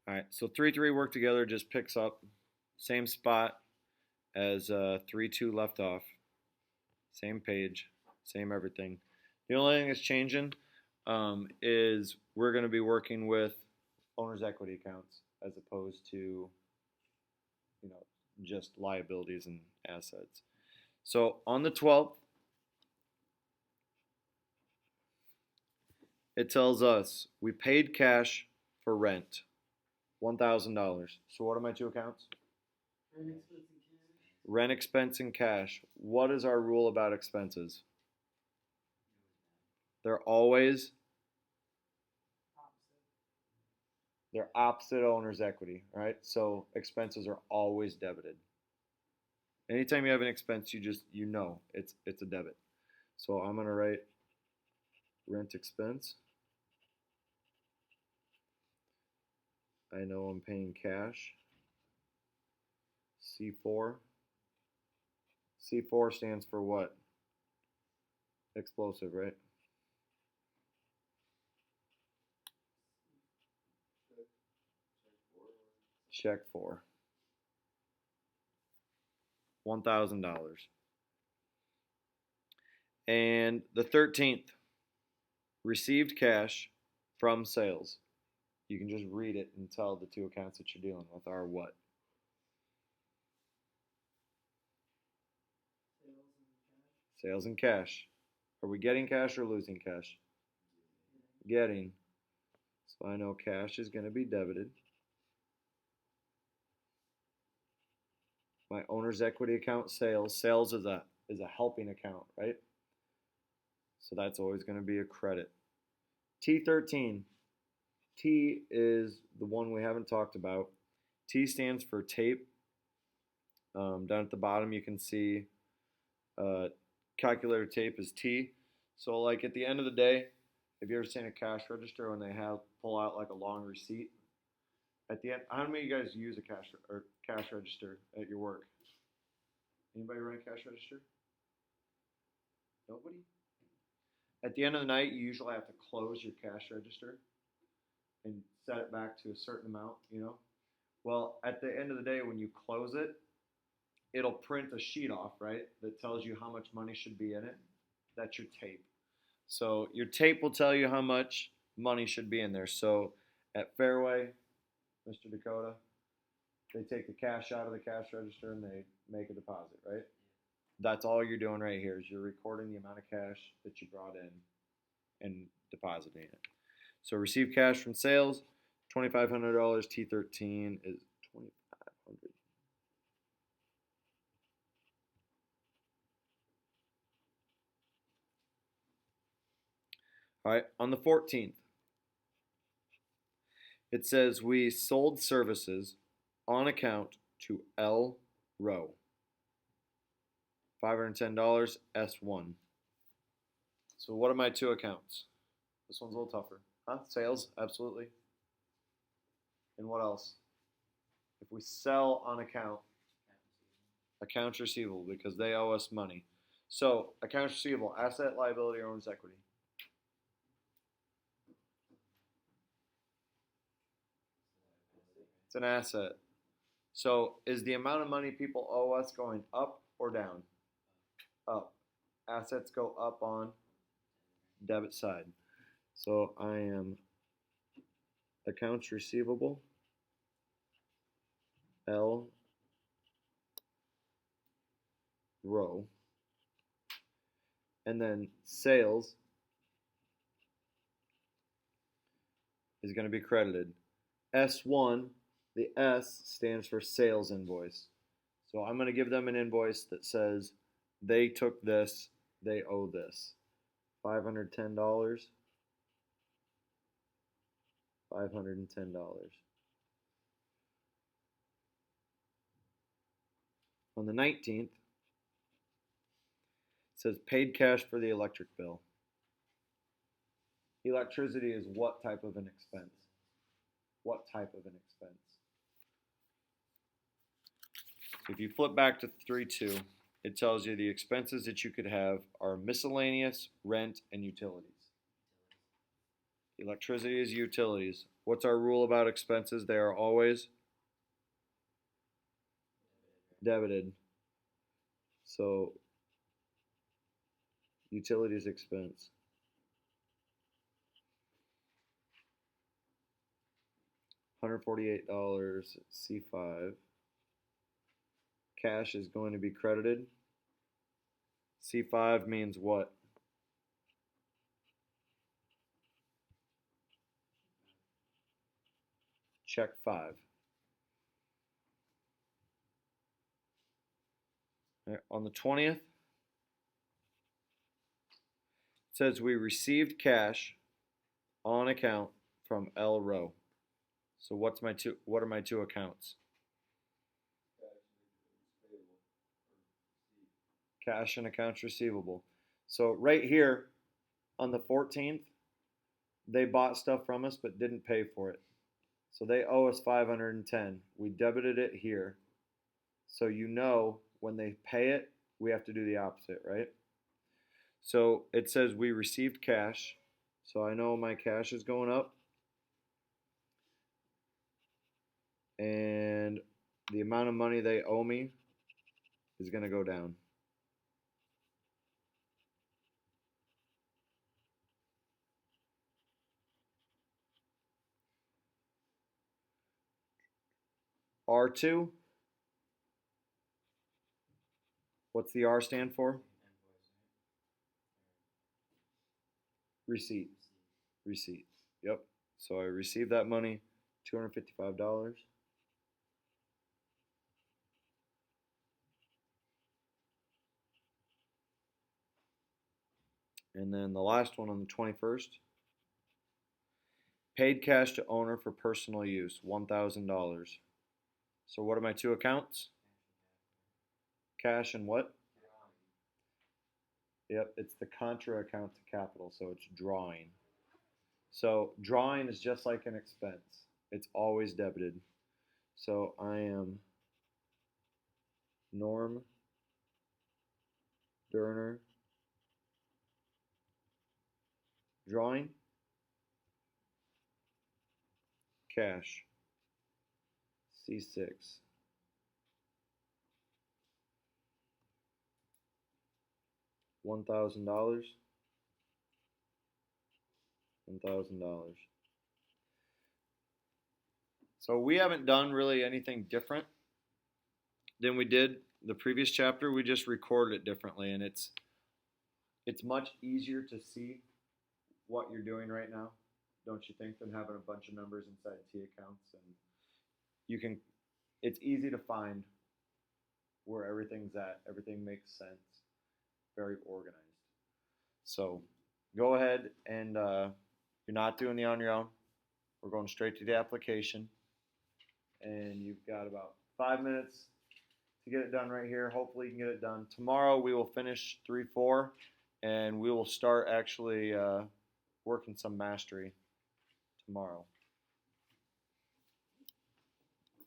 All right, so 3-3 work together just picks up same spot as 3-2 left off. Same page, same everything. The only thing that's changing is we're going to be working with owner's equity accounts as opposed to, just liabilities and assets. So on the 12th, it tells us we paid cash for rent, $1,000. So what are my two accounts? Rent expense and cash. What is our rule about expenses? They're always they're opposite owner's equity, right? So expenses are always debited. Anytime you have an expense, you know it's a debit. So I'm gonna write rent expense. I know I'm paying cash. C4. C4 stands for what? Explosive, right? Check 4. $1,000. And the 13th, received cash from sales. You can just read it and tell the two accounts that you're dealing with are what? Sales and cash. Are we getting cash or losing cash? Getting. So I know cash is going to be debited. My owner's equity account, sales. Sales is a helping account, right? So that's always going to be a credit. T13. T is the one we haven't talked about. T stands for tape. Down at the bottom you can see calculator tape is T. So like at the end of the day, have you ever seen a cash register when they pull out like a long receipt? At the end, how many of you guys use a cash register at your work? Anybody run a cash register? Nobody? At the end of the night, you usually have to close your cash register and set it back to a certain amount. Well, at the end of the day, when you close it, it'll print a sheet off, right, that tells you how much money should be in it. That's your tape. So your tape will tell you how much money should be in there. So at Fairway, Mr. Dakota, they take the cash out of the cash register and they make a deposit, right? That's all you're doing right here is you're recording the amount of cash that you brought in and depositing it. So receive cash from sales, $2,500. T13 is 2,500. All right, on the 14th, it says we sold services on account to L Row. $510, S1. So what are my two accounts? This one's a little tougher. Huh? Sales, absolutely. And what else? If we sell on account, accounts receivable, because they owe us money. So accounts receivable, asset, liability, or owner's equity. It's an asset. So is the amount of money people owe us going up or down? Up. Assets go up on debit side. So I am accounts receivable, L row, and then sales is going to be credited. S1, the S stands for sales invoice. So I'm going to give them an invoice that says they took this, they owe this. $510, $510. On the 19th, it says paid cash for the electric bill. Electricity is what type of an expense? What type of an expense? So if you flip back to 3.2, it tells you the expenses that you could have are miscellaneous, rent, and utilities. Electricity is utilities. What's our rule about expenses? They are always debited. So utilities expense. $148 C5. Cash is going to be credited. C5 means what? Check 5. Right, on the 20th, it says we received cash on account from L row. So what are my two accounts? Cash and accounts receivable. So right here on the 14th, they bought stuff from us but didn't pay for it. So they owe us 510. We debited it here. So you know when they pay it, we have to do the opposite, right? So it says we received cash. So I know my cash is going up. And the amount of money they owe me is going to go down. R2, what's the R stand for? Receipt. Receipt. Yep. So I received that money, $255. And then the last one on the 21st, paid cash to owner for personal use, $1,000. So what are my two accounts? Cash and what? Yep, it's the contra account to capital, so it's drawing. So drawing is just like an expense. It's always debited. So I am Norm Durner drawing cash C6. $1,000. $1,000. So we haven't done really anything different than we did the previous chapter. We just recorded it differently, and it's much easier to see what you're doing right now, don't you think, than having a bunch of numbers inside T accounts. And you can, it's easy to find where everything's at. Everything makes sense. Very organized. So go ahead and you're not doing the on your own. We're going straight to the application. And you've got about 5 minutes to get it done right here. Hopefully you can get it done. Tomorrow we will finish 3-4 and we will start actually working some mastery tomorrow.